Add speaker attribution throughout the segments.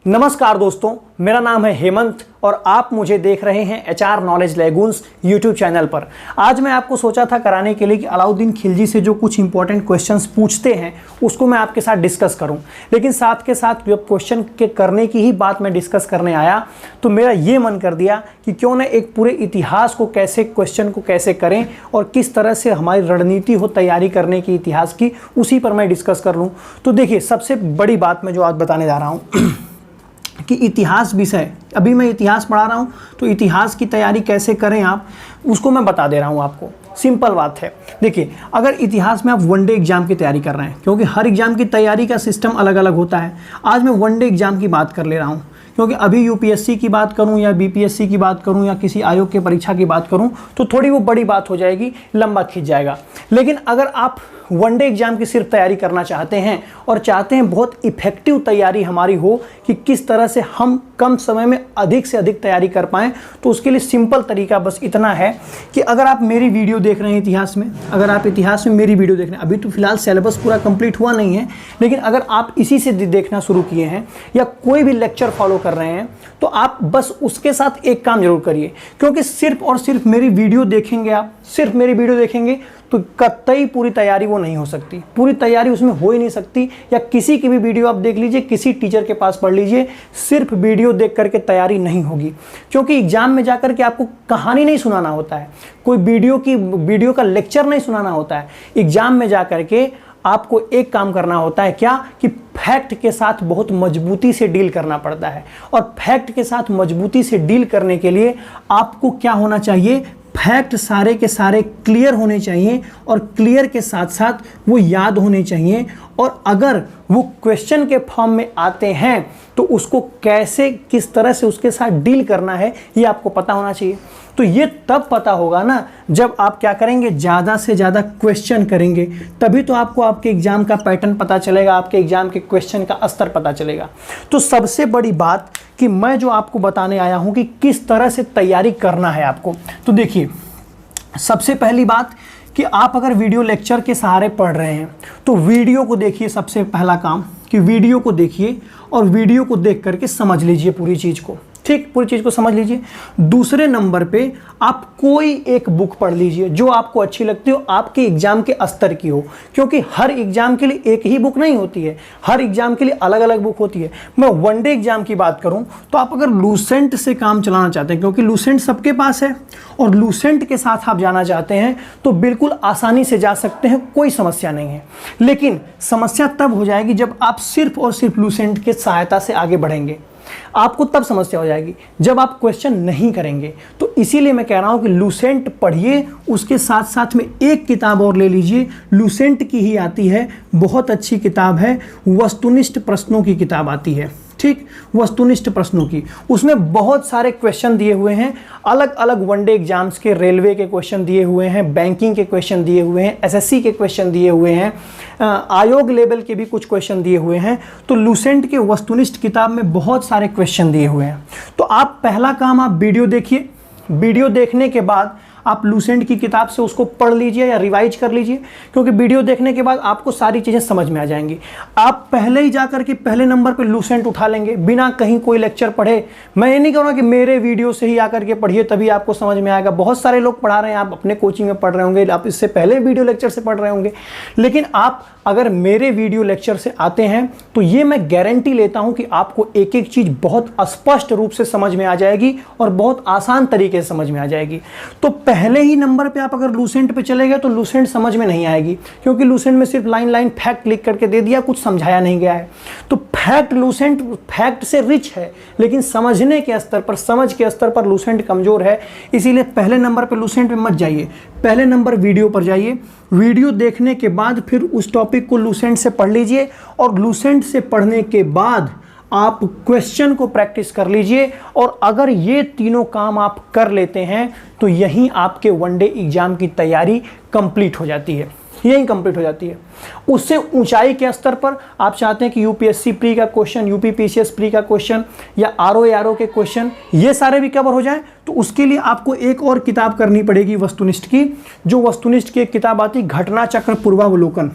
Speaker 1: नमस्कार दोस्तों, मेरा नाम है हेमंत और आप मुझे देख रहे हैं HR knowledge lagoons YouTube channel पर। आज मैं आपको सोचा था कराने के लिए कि अलाउद्दीन खिलजी से जो कुछ इंपॉर्टेंट क्वेश्चंस पूछते हैं उसको मैं आपके साथ डिस्कस करूं। लेकिन साथ के साथ जब क्वेश्चन के करने की ही बात मैं डिस्कस करने आया तो मेरा ये मन कर दिया कि क्यों ना एक पूरे इतिहास को कैसे क्वेश्चन को कैसे करें और किस तरह से हमारी रणनीति हो तैयारी करने की इतिहास की, उसी पर मैं डिस्कस कर लूँ। तो देखिए, सबसे बड़ी बात मैं जो आज बताने जा रहा हूँ कि इतिहास विषय, अभी मैं इतिहास पढ़ा रहा हूँ तो इतिहास की तैयारी कैसे करें आप, उसको मैं बता दे रहा हूँ आपको। सिंपल बात है। देखिए, अगर इतिहास में आप वनडे एग्जाम की तैयारी कर रहे हैं, क्योंकि हर एग्जाम की तैयारी का सिस्टम अलग अलग होता है। आज मैं वनडे एग्जाम की बात कर ले रहा हूँ, क्योंकि अभी यूपीएससी की बात करूं या बीपीएससी की बात करूं या किसी आयोग के परीक्षा की बात करूं तो थोड़ी वो बड़ी बात हो जाएगी, लंबा खिंच जाएगा। लेकिन अगर आप वनडे एग्जाम की सिर्फ तैयारी करना चाहते हैं और चाहते हैं बहुत इफेक्टिव तैयारी हमारी हो कि किस तरह से हम कम समय में अधिक से अधिक तैयारी कर पाएँ, तो उसके लिए सिंपल तरीका बस इतना है कि अगर आप मेरी वीडियो देख रहे हैं इतिहास में, अगर आप इतिहास में मेरी वीडियो देख रहे हैं, अभी तो फिलहाल सिलेबस पूरा कंप्लीट हुआ नहीं है, लेकिन अगर आप इसी से देखना शुरू किए हैं या कोई भी लेक्चर फॉलो कर रहे हैं तो आप बस उसके साथ एक काम जरूर करिए, क्योंकि सिर्फ और सिर्फ मेरी वीडियो देखेंगे, आप सिर्फ मेरी वीडियो देखेंगे तो कतई पूरी तैयारी वो नहीं हो सकती, पूरी तैयारी उसमें हो ही नहीं सकती। या किसी की भी वीडियो आप देख लीजिए, किसी टीचर के पास पढ़ लीजिए, सिर्फ वीडियो देख करके तैयारी नहीं होगी। क्योंकि एग्जाम में जाकर के आपको कहानी नहीं सुनाना होता है, कोई वीडियो का लेक्चर नहीं सुनाना होता है। एग्जाम में जाकर के आपको एक काम करना होता है, क्या कि फैक्ट के साथ बहुत मजबूती से डील करना पड़ता है। और फैक्ट के साथ मजबूती से डील करने के लिए आपको क्या होना चाहिए, फैक्ट सारे के सारे क्लियर होने चाहिए और क्लियर के साथ साथ वो याद होने चाहिए। और अगर वो क्वेश्चन के फॉर्म में आते हैं तो उसको कैसे किस तरह से उसके साथ डील करना है ये आपको पता होना चाहिए। तो ये तब पता होगा ना जब आप क्या करेंगे, ज़्यादा से ज़्यादा क्वेश्चन करेंगे, तभी तो आपको आपके एग्जाम का पैटर्न पता चलेगा, आपके एग्जाम के क्वेश्चन का स्तर पता चलेगा। तो सबसे बड़ी बात कि मैं जो आपको बताने आया हूँ कि किस तरह से तैयारी करना है आपको। तो देखिए, सबसे पहली बात कि आप अगर वीडियो लेक्चर के सहारे पढ़ रहे हैं तो वीडियो को देखिए। सबसे पहला काम कि वीडियो को देखिए और वीडियो को देख करके समझ लीजिए पूरी चीज़ को, ठीक, पूरी चीज़ को समझ लीजिए। दूसरे नंबर पे आप कोई एक बुक पढ़ लीजिए जो आपको अच्छी लगती हो, आपके एग्जाम के स्तर की हो, क्योंकि हर एग्जाम के लिए एक ही बुक नहीं होती है, हर एग्जाम के लिए अलग अलग बुक होती है। मैं वनडे एग्जाम की बात करूं तो आप अगर लूसेंट से काम चलाना चाहते हैं, क्योंकि लूसेंट सबके पास है और लूसेंट के साथ आप जाना चाहते हैं तो बिल्कुल आसानी से जा सकते हैं, कोई समस्या नहीं है। लेकिन समस्या तब हो जाएगी जब आप सिर्फ और सिर्फ लूसेंट की सहायता से आगे बढ़ेंगे, आपको तब समस्या हो जाएगी जब आप क्वेश्चन नहीं करेंगे। तो इसीलिए मैं कह रहा हूं कि लूसेंट पढ़िए, उसके साथ साथ में एक किताब और ले लीजिए, लूसेंट की ही आती है, बहुत अच्छी किताब है, वस्तुनिष्ठ प्रश्नों की किताब आती है, ठीक, वस्तुनिष्ठ प्रश्नों की। उसमें बहुत सारे क्वेश्चन दिए हुए हैं, अलग अलग वनडे एग्जाम्स के, रेलवे के क्वेश्चन दिए हुए हैं, बैंकिंग के क्वेश्चन दिए हुए हैं, एसएससी के क्वेश्चन दिए हुए हैं, आयोग लेवल के भी कुछ क्वेश्चन दिए हुए हैं। तो लूसेंट के वस्तुनिष्ठ किताब में बहुत सारे क्वेश्चन दिए हुए हैं। तो आप पहला काम, आप वीडियो देखिए, वीडियो देखने के बाद आप लूसेंट की किताब से उसको पढ़ लीजिए या रिवाइज कर लीजिए, क्योंकि वीडियो देखने के बाद आपको सारी चीज़ें समझ में आ जाएंगी। आप पहले ही जाकर के पहले नंबर पे लूसेंट उठा लेंगे बिना कहीं कोई लेक्चर पढ़े। मैं ये नहीं कहूँगा कि मेरे वीडियो से ही आकर के पढ़िए तभी आपको समझ में आएगा, बहुत सारे लोग पढ़ा रहे हैं, आप अपने कोचिंग में पढ़ रहे होंगे, आप इससे पहले वीडियो लेक्चर से पढ़ रहे होंगे। लेकिन आप अगर मेरे वीडियो लेक्चर से आते हैं तो ये मैं गारंटी लेता हूं कि आपको एक एक चीज़ बहुत स्पष्ट रूप से समझ में आ जाएगी और बहुत आसान तरीके से समझ में आ जाएगी। तो पहले ही नंबर पे आप अगर लूसेंट पे चले गए तो लूसेंट समझ में नहीं आएगी, क्योंकि लूसेंट में सिर्फ लाइन लाइन फैक्ट लिख करके दे दिया, कुछ समझाया नहीं गया है। तो फैक्ट, लूसेंट फैक्ट से रिच है, लेकिन समझने के स्तर पर, समझ के स्तर पर लूसेंट कमजोर है। इसीलिए पहले नंबर पे लूसेंट पे मत जाइए, पहले नंबर वीडियो पर जाइए। वीडियो देखने के बाद फिर उस टॉपिक को लूसेंट से पढ़ लीजिए और लूसेंट से पढ़ने के बाद आप क्वेश्चन को प्रैक्टिस कर लीजिए। और अगर ये तीनों काम आप कर लेते हैं तो यहीं आपके वनडे एग्जाम की तैयारी कंप्लीट हो जाती है, यही कंप्लीट हो जाती है। उससे ऊंचाई के स्तर पर आप चाहते हैं कि यूपीएससी प्री का क्वेश्चन, यूपीपीसीएस प्री का क्वेश्चन या आरओ के क्वेश्चन ये सारे भी कवर हो जाएं, तो उसके लिए आपको एक और किताब करनी पड़ेगी वस्तुनिष्ठ की। जो वस्तुनिष्ठ की एक किताब आती, घटना चक्र पूर्वावलोकन।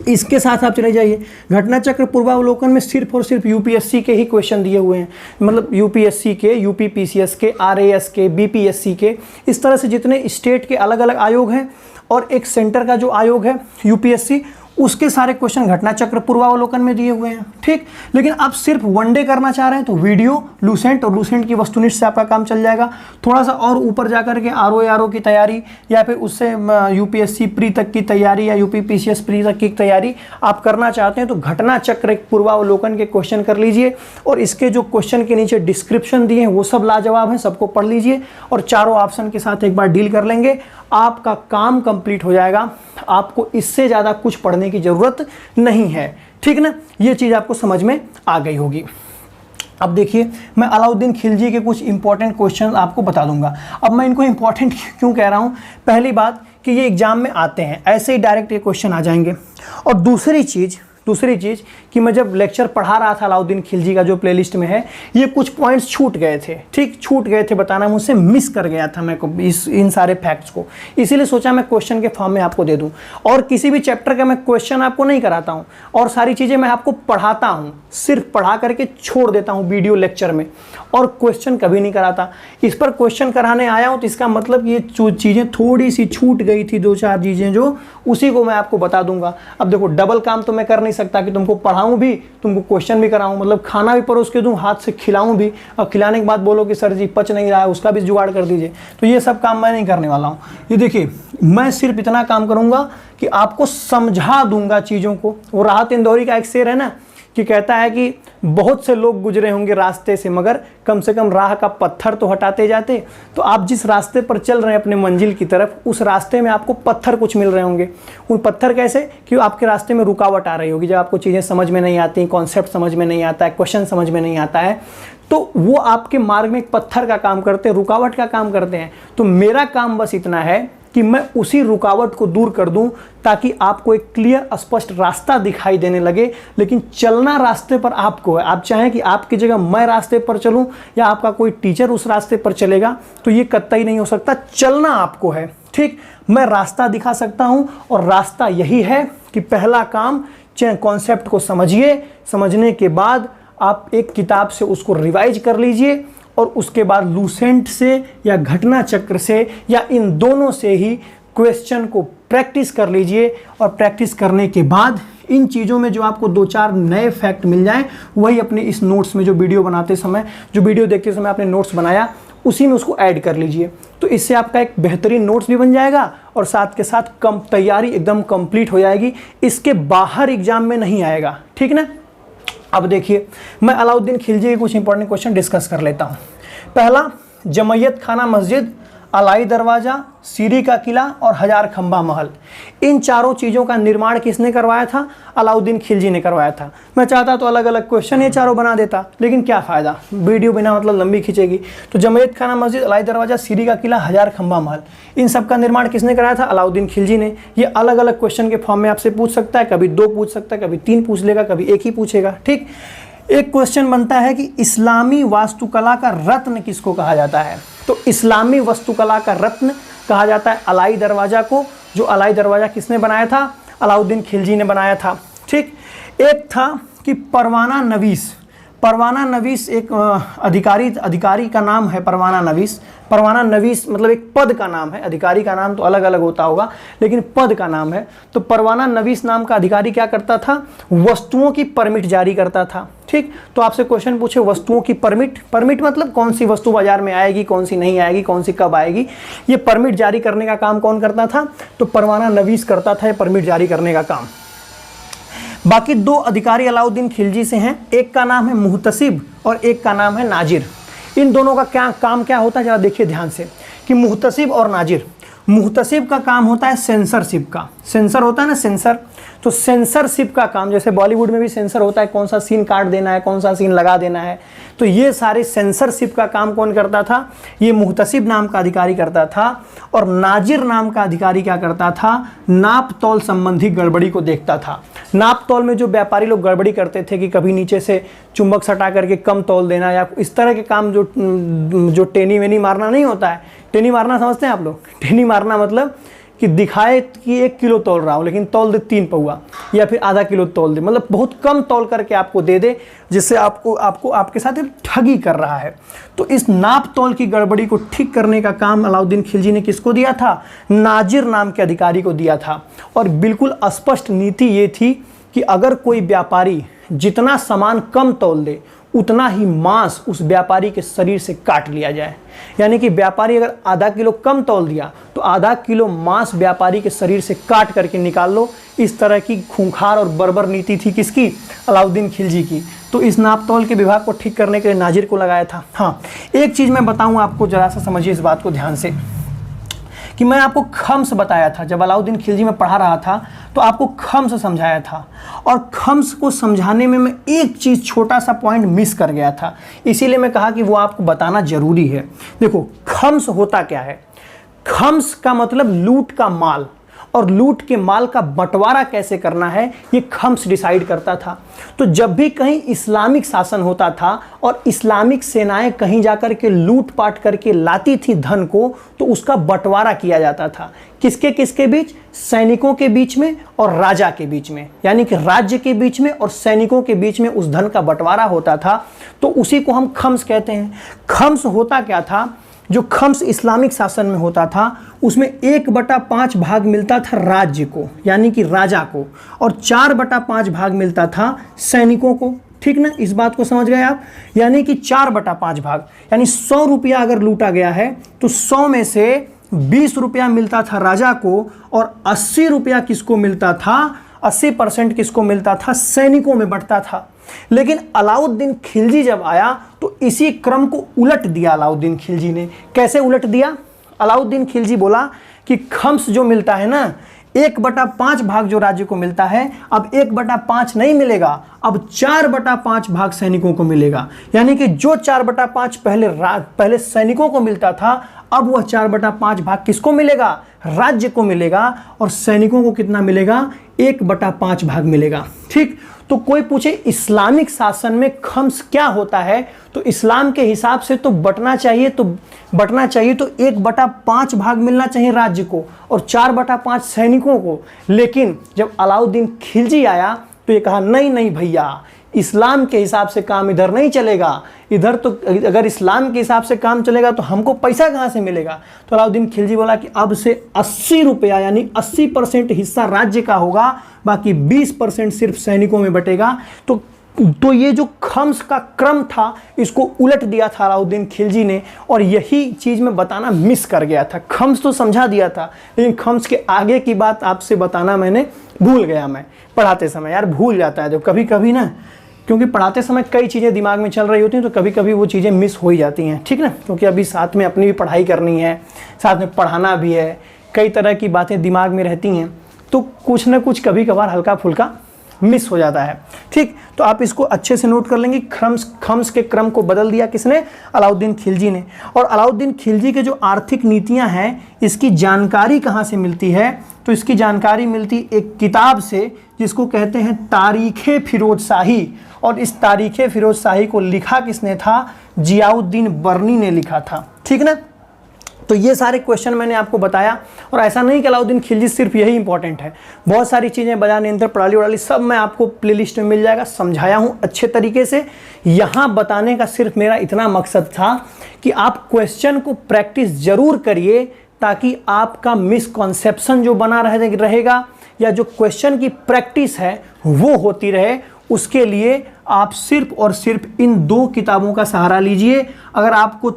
Speaker 1: इसके साथ आप चले जाइए, घटना चक्र पूर्वावलोकन में सिर्फ और सिर्फ यूपीएससी के ही क्वेश्चन दिए हुए हैं, मतलब यूपीएससी के, यूपी पीसीएस के, आरएएस के, बीपीएससी के, इस तरह से जितने स्टेट के अलग अलग आयोग हैं और एक सेंटर का जो आयोग है यूपीएससी, उसके सारे क्वेश्चन घटना चक्र पूर्वावलोकन में दिए हुए हैं। ठीक, लेकिन आप सिर्फ वनडे करना चाह रहे हैं तो वीडियो, लूसेंट और लूसेंट की वस्तुनिष्ठ से आपका काम चल जाएगा। थोड़ा सा और ऊपर जाकर के आरओ की तैयारी या फिर उससे यूपीएससी प्री तक की तैयारी या यूपी पीसीएस प्री तक की तैयारी आप करना चाहते हैं तो घटना चक्र पूर्वावलोकन के क्वेश्चन कर लीजिए, और इसके जो क्वेश्चन के नीचे डिस्क्रिप्शन दिए हैं वो सब लाजवाब हैं, सबको पढ़ लीजिए और चारों ऑप्शन के साथ एक बार डील कर लेंगे, आपका काम कंप्लीट हो जाएगा। आपको इससे ज़्यादा कुछ पढ़ने की ज़रूरत नहीं है। ठीक ना, ये चीज़ आपको समझ में आ गई होगी। अब देखिए, मैं अलाउद्दीन खिलजी के कुछ इंपॉर्टेंट क्वेश्चन आपको बता दूंगा। अब मैं इनको इंपॉर्टेंट क्यों कह रहा हूँ, पहली बात कि ये एग्जाम में आते हैं, ऐसे ही डायरेक्ट ये क्वेश्चन आ जाएंगे। और दूसरी चीज़ कि मैं जब लेक्चर पढ़ा रहा था अलाउद्दीन खिलजी का जो प्लेलिस्ट में है, ये कुछ पॉइंट्स छूट गए थे। ठीक, छूट गए थे, बताना मुझसे मिस कर गया था मैं इन सारे फैक्ट्स को, इसीलिए सोचा मैं क्वेश्चन के फॉर्म में आपको दे दूं। और किसी भी चैप्टर का मैं क्वेश्चन आपको नहीं कराता हूं और सारी चीज़ें मैं आपको पढ़ाता हूं, सिर्फ पढ़ा करके छोड़ देता हूं वीडियो लेक्चर में, और क्वेश्चन कभी नहीं कराता। इस पर क्वेश्चन कराने आया हूं तो इसका मतलब ये चीज़ें थोड़ी सी छूट गई थी, 2-4 चीज़ें जो, उसी को मैं आपको बता दूंगा। अब देखो, डबल काम तो मैं कर नहीं सकता कि तुमको पढ़ाऊं भी, तुमको क्वेश्चन भी कराऊं, मतलब खाना भी परोस के दूं, हाथ से खिलाऊं भी, और खिलाने के बाद बोलो कि सर जी पच नहीं रहा है, उसका भी जुगाड़ कर दीजिए। तो ये सब काम मैं नहीं करने वाला हूं। ये देखिए, मैं सिर्फ इतना काम करूंगा कि आपको समझा दूंगा चीज़ों को। वो राहत इंदौरी का एक शेर है ना, कि कहता है कि बहुत से लोग गुजरे होंगे रास्ते से, मगर कम से कम राह का पत्थर तो हटाते जाते। तो आप जिस रास्ते पर चल रहे हैं अपने मंजिल की तरफ, उस रास्ते में आपको पत्थर कुछ मिल रहे होंगे। उन पत्थर कैसे, कि आपके रास्ते में रुकावट आ रही होगी, जब आपको चीज़ें समझ में नहीं आती, कॉन्सेप्ट समझ में नहीं आता है, क्वेश्चन समझ में नहीं आता है, तो वो आपके मार्ग में एक पत्थर का काम करते हैं, रुकावट का काम करते हैं। तो मेरा काम बस इतना है कि मैं उसी रुकावट को दूर कर दूं, ताकि आपको एक क्लियर स्पष्ट रास्ता दिखाई देने लगे। लेकिन चलना रास्ते पर आपको है। आप चाहें कि आपकी जगह मैं रास्ते पर चलूं या आपका कोई टीचर उस रास्ते पर चलेगा, तो ये कतई नहीं हो सकता। चलना आपको है। ठीक, मैं रास्ता दिखा सकता हूं, और रास्ता यही है कि पहला काम कॉन्सेप्ट को समझिए, समझने के बाद आप एक किताब से उसको रिवाइज कर लीजिए, और उसके बाद लूसेंट से या घटना चक्र से या इन दोनों से ही क्वेश्चन को प्रैक्टिस कर लीजिए। और प्रैक्टिस करने के बाद इन चीज़ों में जो आपको 2-4 नए फैक्ट मिल जाएं, वही अपने इस नोट्स में, जो वीडियो बनाते समय, जो वीडियो देखते समय आपने नोट्स बनाया, उसी में उसको ऐड कर लीजिए। तो इससे आपका एक बेहतरीन नोट्स भी बन जाएगा और साथ के साथ तैयारी एकदम कंप्लीट हो जाएगी। इसके बाहर एग्जाम में नहीं आएगा। ठीक ना। अब देखिए, मैं अलाउद्दीन खिलजी के कुछ इंपॉर्टेंट क्वेश्चन डिस्कस कर लेता हूँ। पहला, जमैयत खाना मस्जिद, अलाई दरवाज़ा, सीरी का किला और हजार खंबा महल, इन चारों चीज़ों का निर्माण किसने करवाया था? अलाउद्दीन खिलजी ने करवाया था। मैं चाहता तो अलग अलग क्वेश्चन ये चारों बना देता, लेकिन क्या फ़ायदा, वीडियो बिना मतलब लंबी खींचेगी। तो जमैयत खाना मस्जिद, अलाई दरवाज़ा, सीरी का किला, हजार खंबा महल, इन सब का निर्माण किसने कराया था? अलाउद्दीन खिलजी ने। ये अलग अलग क्वेश्चन के फॉर्म में आपसे पूछ सकता है, कभी 2 पूछ सकता है, कभी 3 पूछ लेगा, कभी 1 ही पूछेगा। ठीक, एक क्वेश्चन बनता है कि इस्लामी वास्तुकला का रत्न किसको कहा जाता है? तो इस्लामी वास्तुकला का रत्न कहा जाता है अलाई दरवाज़ा को। जो अलाई दरवाज़ा किसने बनाया था? अलाउद्दीन खिलजी ने बनाया था। ठीक, एक था कि परवाना नवीस। परवाना नवीस एक अधिकारी का नाम है। परवाना नवीस मतलब एक पद का नाम है, अधिकारी का नाम तो अलग अलग होता होगा, लेकिन पद का नाम है। तो परवाना नवीस नाम का अधिकारी क्या करता था? वस्तुओं की परमिट जारी करता था। ठीक, तो आपसे क्वेश्चन पूछे वस्तुओं की परमिट मतलब कौन सी वस्तु बाजार में आएगी, कौन सी नहीं आएगी, कौन सी कब आएगी, ये परमिट जारी करने का काम कौन करता था? तो परवाना नवीस करता था ये परमिट जारी करने का काम। बाकी 2 अधिकारी अलाउद्दीन खिलजी से हैं, एक का नाम है मुहतसिब और एक का नाम है नाजिर। इन दोनों का क्या काम क्या होता है, जरा देखिए ध्यान से कि मुहतसिब और नाजिर। मुहतसिब का काम होता है सेंसरशिप का। सेंसर होता है ना, सेंसर, तो सेंसरशिप का काम, जैसे बॉलीवुड में भी सेंसर होता है, कौन सा सीन काट देना है, कौन सा सीन लगा देना है, तो ये सारे सेंसरशिप का काम कौन करता था? ये मुहतसिब नाम का अधिकारी करता था। और नाजिर नाम का अधिकारी क्या करता था? नाप तौल संबंधी गड़बड़ी को देखता था। नाप तौल में जो व्यापारी लोग गड़बड़ी करते थे कि कभी नीचे से चुंबक सटा करके कम तौल देना या इस तरह के काम, जो टेनी वेनी मारना नहीं होता है। टेनी मारना समझते हैं आप लोग? टेनी मारना मतलब कि दिखाए कि 1 किलो तौल रहा हो लेकिन तौल दे 3 पौआ या फिर आधा किलो तौल दे, मतलब बहुत कम तौल करके आपको दे दे, जिससे आपको आपके साथ ठगी कर रहा है। तो इस नाप तौल की गड़बड़ी को ठीक करने का काम अलाउद्दीन खिलजी ने किसको दिया था? नाजिर नाम के अधिकारी को दिया था। और बिल्कुल स्पष्ट नीति ये थी कि अगर कोई व्यापारी जितना सामान कम तौल दे उतना ही मांस उस व्यापारी के शरीर से काट लिया जाए। यानी कि व्यापारी अगर आधा किलो कम तौल दिया तो आधा किलो मांस व्यापारी के शरीर से काट करके निकाल लो। इस तरह की खूंखार और बर्बर नीति थी किसकी? अलाउद्दीन खिलजी की। तो इस नाप तौल के विभाग को ठीक करने के लिए नाजिर को लगाया था। हाँ, एक चीज़ मैं बताऊँ आपको, ज़रा सा समझिए इस बात को ध्यान से, कि मैं आपको खम्स बताया था जब अलाउद्दीन खिलजी में पढ़ा रहा था तो आपको खम्स समझाया था, और खम्स को समझाने में मैं एक चीज़ छोटा सा पॉइंट मिस कर गया था, इसीलिए मैं कहा कि वो आपको बताना जरूरी है। देखो खम्स होता क्या है? खम्स का मतलब लूट का माल, और लूट के माल का बंटवारा कैसे करना है ये खम्स डिसाइड करता था। तो जब भी कहीं इस्लामिक शासन होता था और इस्लामिक सेनाएं कहीं जाकर के लूट पाट करके लाती थी धन को, तो उसका बंटवारा किया जाता था। किसके किसके बीच? सैनिकों के बीच में और राजा के बीच में, यानी कि राज्य के बीच में और सैनिकों के बीच में उस धन का बंटवारा होता था। तो उसी को हम खम्स कहते हैं। खम्स होता क्या था? जो खम्स इस्लामिक शासन में होता था उसमें 1/5 भाग मिलता था राज्य को, यानी कि राजा को, और 4/5 भाग मिलता था सैनिकों को। ठीक ना, इस बात को समझ गए आप? यानी कि 4/5 भाग, यानी 100 रुपया अगर लूटा गया है तो 100 में से 20 रुपया मिलता था राजा को, और 80 रुपया किसको मिलता था? 80% किसको मिलता था? सैनिकों में बंटता था। लेकिन अलाउद्दीन खिलजी जब आया तो इसी क्रम को उलट दिया अलाउद्दीन खिलजी ने। कैसे उलट दिया? अलाउद्दीन खिलजी बोला कि खम्स जो मिलता है ना, 1/5 भाग जो राज्य को मिलता है, अब 1/5 नहीं मिलेगा, अब 4/5 भाग सैनिकों को मिलेगा। यानी कि जो 4/5 पहले सैनिकों को मिलता था, अब वह 4/5 भाग किसको मिलेगा? राज्य को मिलेगा। और सैनिकों को कितना मिलेगा? 1/5 भाग मिलेगा। ठीक, तो कोई पूछे इस्लामिक शासन में खम्स क्या होता है, तो इस्लाम के हिसाब से तो बंटना चाहिए, तो 1/5 भाग मिलना चाहिए राज्य को और 4/5 सैनिकों को। लेकिन जब अलाउद्दीन खिलजी आया तो ये कहा नहीं नहीं भैया, इस्लाम के हिसाब से काम इधर नहीं चलेगा, इधर तो अगर इस्लाम के हिसाब से काम चलेगा तो हमको पैसा कहाँ से मिलेगा? तो अलाउद्दीन खिलजी बोला कि अब से 80 रुपया यानी 80% हिस्सा राज्य का होगा, बाकी 20% सिर्फ सैनिकों में बटेगा। तो ये जो खम्स का क्रम था इसको उलट दिया था अलाउद्दीन खिलजी ने, और यही चीज़ मैं बताना मिस कर गया था। खम्स तो समझा दिया था लेकिन खम्स के आगे की बात आपसे बताना मैंने भूल गया। मैं पढ़ाते समय यार भूल जाता है, तो कभी कभी ना, क्योंकि पढ़ाते समय कई चीज़ें दिमाग में चल रही होती हैं तो कभी कभी वो चीज़ें मिस हो ही जाती हैं। ठीक ना, क्योंकि अभी साथ में अपनी भी पढ़ाई करनी है, साथ में पढ़ाना भी है, कई तरह की बातें दिमाग में रहती हैं, तो कुछ ना कुछ कभी कभार हल्का फुल्का मिस हो जाता है। ठीक, तो आप इसको अच्छे से नोट कर लेंगे। खम्स के क्रम को बदल दिया किसने? अलाउद्दीन खिलजी ने। और अलाउद्दीन खिलजी के जो आर्थिक नीतियां हैं इसकी जानकारी कहाँ से मिलती है? तो इसकी जानकारी मिलती एक किताब से जिसको कहते हैं तारीख़े फिरोज शाही। और इस तारीख़े फिरोज शाही को लिखा किसने था? जियाउद्दीन बर्नी ने लिखा था। ठीक ना, तो ये सारे क्वेश्चन मैंने आपको बताया। और ऐसा नहीं कि अलाउद्दीन खिलजी सिर्फ यही इंपॉर्टेंट है, बहुत सारी चीज़ें, बाजार नियंत्रण प्रणाली वणाली सब मैं आपको प्लेलिस्ट में मिल जाएगा, समझाया हूँ अच्छे तरीके से। यहाँ बताने का सिर्फ मेरा इतना मकसद था कि आप क्वेश्चन को प्रैक्टिस ज़रूर करिए, ताकि आपका मिसकॉन्सेप्शन जो बना रहेगा या जो क्वेश्चन की प्रैक्टिस है वो होती रहे। उसके लिए आप सिर्फ और सिर्फ इन 2 किताबों का सहारा लीजिए। अगर आपको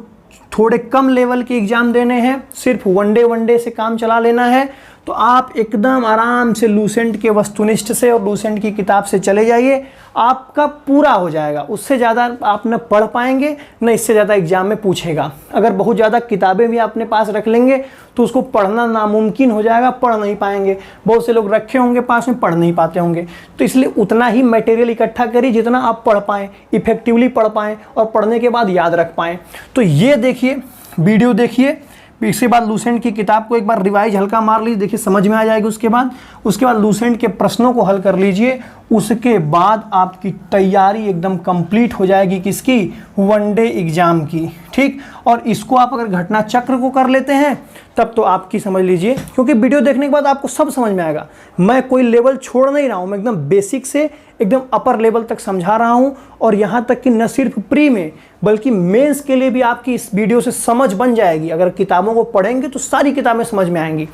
Speaker 1: थोड़े कम लेवल के एग्जाम देने हैं, सिर्फ वनडे से काम चला लेना है, तो आप एकदम आराम से लूसेंट के वस्तुनिष्ठ से और लूसेंट की किताब से चले जाइए, आपका पूरा हो जाएगा। उससे ज़्यादा आप न पढ़ पाएंगे न इससे ज़्यादा एग्जाम में पूछेगा। अगर बहुत ज़्यादा किताबें भी अपने पास रख लेंगे तो उसको पढ़ना नामुमकिन हो जाएगा, पढ़ नहीं पाएंगे। बहुत से लोग रखे होंगे पास में, पढ़ नहीं पाते होंगे। तो इसलिए उतना ही मटेरियल इकट्ठा करिए जितना आप पढ़ पाएँ, इफेक्टिवली पढ़ पाएँ और पढ़ने के बाद याद रख पाएँ। तो ये देखिए, वीडियो देखिए, इसके बाद लूसेंट की किताब को एक बार रिवाइज हल्का मार लीजिए, देखिए समझ में आ जाएगी। उसके बाद लूसेंट के प्रश्नों को हल कर लीजिए। उसके बाद आपकी तैयारी एकदम कंप्लीट हो जाएगी किसकी, वनडे एग्जाम की। ठीक, और इसको आप अगर घटना चक्र को कर लेते हैं तब तो आपकी समझ लीजिए, क्योंकि वीडियो देखने के बाद आपको सब समझ में आएगा। मैं कोई लेवल छोड़ नहीं रहा हूं, मैं एकदम बेसिक से एकदम अपर लेवल तक समझा रहा हूं। और यहां तक कि न सिर्फ प्री में बल्कि मेंस के लिए भी आपकी इस वीडियो से समझ बन जाएगी। अगर किताबों को पढ़ेंगे तो सारी किताबें समझ में आएंगी।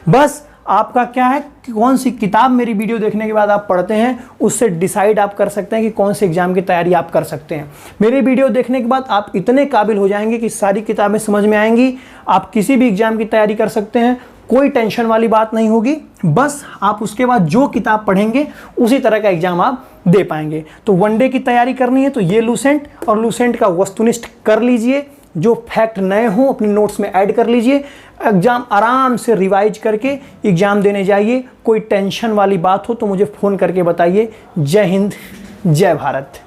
Speaker 1: बस आपका क्या है कि कौन सी किताब मेरी वीडियो देखने के बाद आप पढ़ते हैं, उससे डिसाइड आप कर सकते हैं कि कौन से एग्जाम की तैयारी आप कर सकते हैं। मेरी वीडियो देखने के बाद आप इतने काबिल हो जाएंगे कि सारी किताबें समझ में आएंगी, आप किसी भी एग्जाम की तैयारी कर सकते हैं, कोई टेंशन वाली बात नहीं होगी। बस आप उसके बाद जो किताब पढ़ेंगे उसी तरह का एग्जाम आप दे पाएंगे। तो वनडे की तैयारी करनी है तो ये लूसेंट और लूसेंट का वस्तुनिष्ठ कर लीजिए, जो फैक्ट नए हों अपने नोट्स में ऐड कर लीजिए, एग्जाम आराम से रिवाइज करके एग्जाम देने जाइए। कोई टेंशन वाली बात हो तो मुझे फ़ोन करके बताइए। जय हिंद, जय भारत।